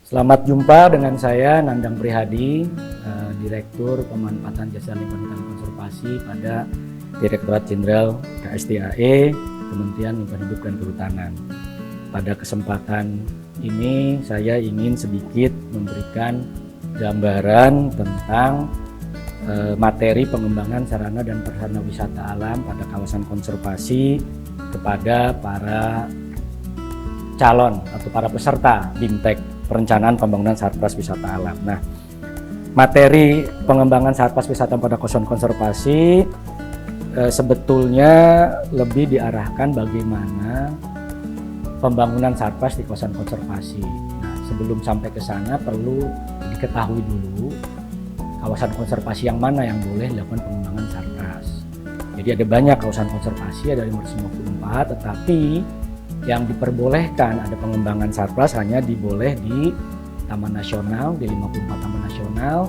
Selamat jumpa dengan saya Nandang Prihadi, Direktur Pemanfaatan Jasa Lingkungan Hutan Konservasi pada Direktorat Jenderal KSDAE, Kementerian Lingkungan Hidup dan Kehutanan. Pada kesempatan ini saya ingin sedikit memberikan gambaran tentang materi pengembangan sarana dan prasarana wisata alam pada kawasan konservasi kepada para calon atau para peserta BIMTEK Perencanaan Pembangunan Satpas Wisata Alam. Nah, materi pengembangan Satpas Wisata pada kawasan konservasi sebetulnya lebih diarahkan bagaimana pembangunan Satpas di kawasan konservasi. Nah, sebelum sampai ke sana perlu diketahui dulu kawasan konservasi yang mana yang boleh dilakukan pengembangan Satpas. Jadi ada banyak kawasan konservasi, ada 554, tetapi yang diperbolehkan ada pengembangan Satpas hanya diboleh di Taman Nasional, di 54 Taman Nasional,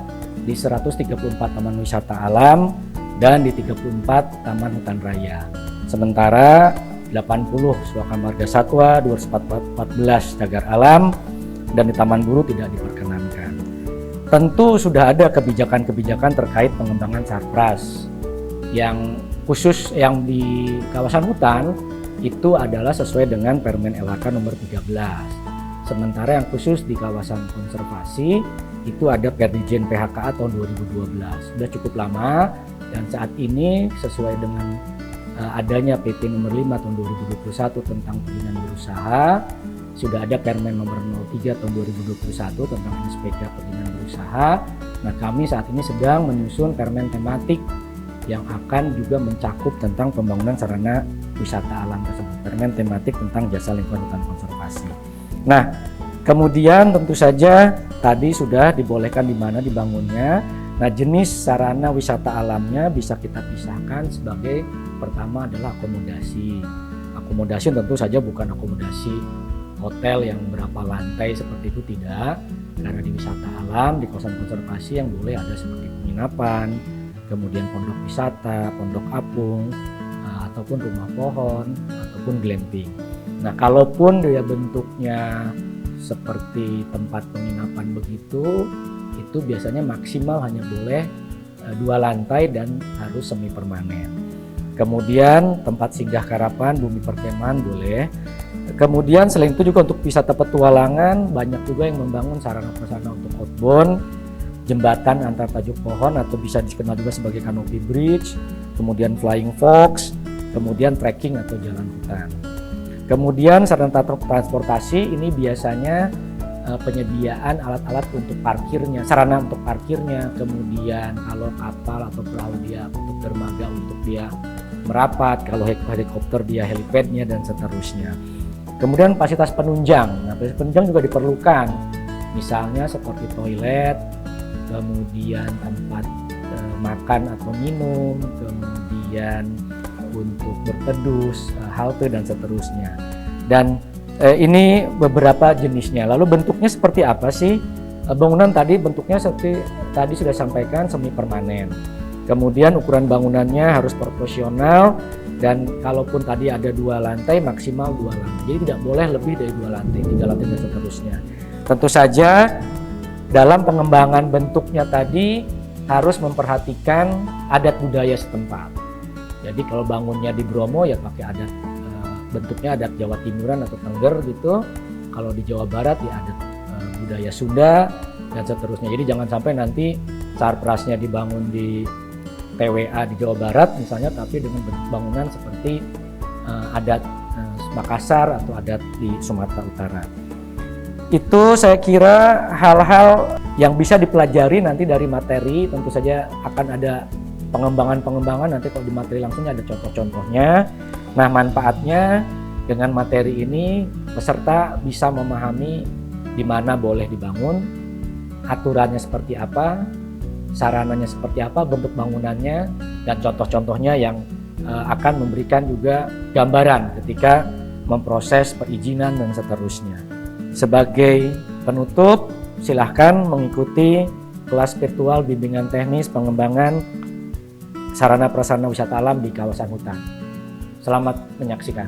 di 134 Taman Wisata Alam, dan di 34 Taman Hutan Raya. Sementara 80 Suaka Marga Satwa, 214 Cagar Alam, dan di Taman Buru tidak diperkenankan. Tentu sudah ada kebijakan-kebijakan terkait pengembangan Satpas. Yang khusus yang di kawasan hutan itu adalah sesuai dengan Permen LHK nomor 13. Sementara yang khusus di kawasan konservasi itu ada Perdijen PHKA tahun 2012. Sudah cukup lama dan saat ini sesuai dengan adanya PP nomor 5 tahun 2021 tentang perizinan berusaha, sudah ada Permen nomor 03 tahun 2021 tentang SPK perizinan berusaha. Nah, kami saat ini sedang menyusun permen tematik yang akan juga mencakup tentang pembangunan sarana wisata alam tersebut, permen tematik tentang jasa lingkungan hutan konservasi. Nah, kemudian tentu saja tadi sudah dibolehkan di mana dibangunnya. Nah, jenis sarana wisata alamnya bisa kita pisahkan sebagai pertama adalah akomodasi. Akomodasi tentu saja bukan akomodasi hotel yang berapa lantai seperti itu, tidak. Karena di wisata alam, di kawasan konservasi yang boleh ada seperti penginapan, kemudian pondok wisata, pondok apung, ataupun rumah pohon, ataupun glamping. Nah, kalaupun dia bentuknya seperti tempat penginapan begitu, itu biasanya maksimal hanya boleh 2 lantai dan harus semi permanen. Kemudian tempat singgah karapan, bumi perkemahan boleh. Kemudian selain itu juga untuk wisata petualangan, banyak juga yang membangun sarana prasarana untuk outbound, jembatan antar tajuk pohon atau bisa dikenal juga sebagai canopy bridge, kemudian flying fox, kemudian trekking atau jalan hutan. Kemudian sarana transportasi ini biasanya penyediaan alat-alat untuk parkirnya, sarana untuk parkirnya, kemudian kalau kapal atau perahu dia untuk dermaga untuk dia merapat, kalau helikopter dia helipadnya dan seterusnya. Kemudian fasilitas penunjang, nah fasilitas penunjang juga diperlukan, misalnya seperti toilet, kemudian tempat makan atau minum, kemudian untuk berteduh, halte dan seterusnya. Dan ini beberapa jenisnya. Lalu bentuknya seperti apa sih? Bangunan tadi bentuknya seperti tadi sudah sampaikan semi permanen. Kemudian ukuran bangunannya harus proporsional dan kalaupun tadi ada 2 lantai maksimal 2 lantai. Jadi tidak boleh lebih dari 2 lantai, 3 lantai dan seterusnya. Tentu saja dalam pengembangan bentuknya tadi harus memperhatikan adat budaya setempat. Jadi kalau bangunnya di Bromo ya pakai adat bentuknya adat Jawa Timuran atau Tengger gitu. Kalau di Jawa Barat ya adat budaya Sunda dan seterusnya. Jadi jangan sampai nanti sarprasnya dibangun di TWA di Jawa Barat misalnya, tapi dengan bangunan seperti adat Makassar atau adat di Sumatera Utara. Itu saya kira hal-hal yang bisa dipelajari nanti dari materi. Tentu saja akan ada pengembangan nanti kalau di materi langsungnya ada contoh-contohnya. Nah, manfaatnya dengan materi ini peserta bisa memahami di mana boleh dibangun, aturannya seperti apa, sarananya seperti apa, bentuk bangunannya, dan contoh-contohnya yang akan memberikan juga gambaran ketika memproses perizinan dan seterusnya. Sebagai penutup, silahkan mengikuti kelas virtual bimbingan teknis pengembangan sarana prasarana wisata alam di kawasan hutan. Selamat menyaksikan.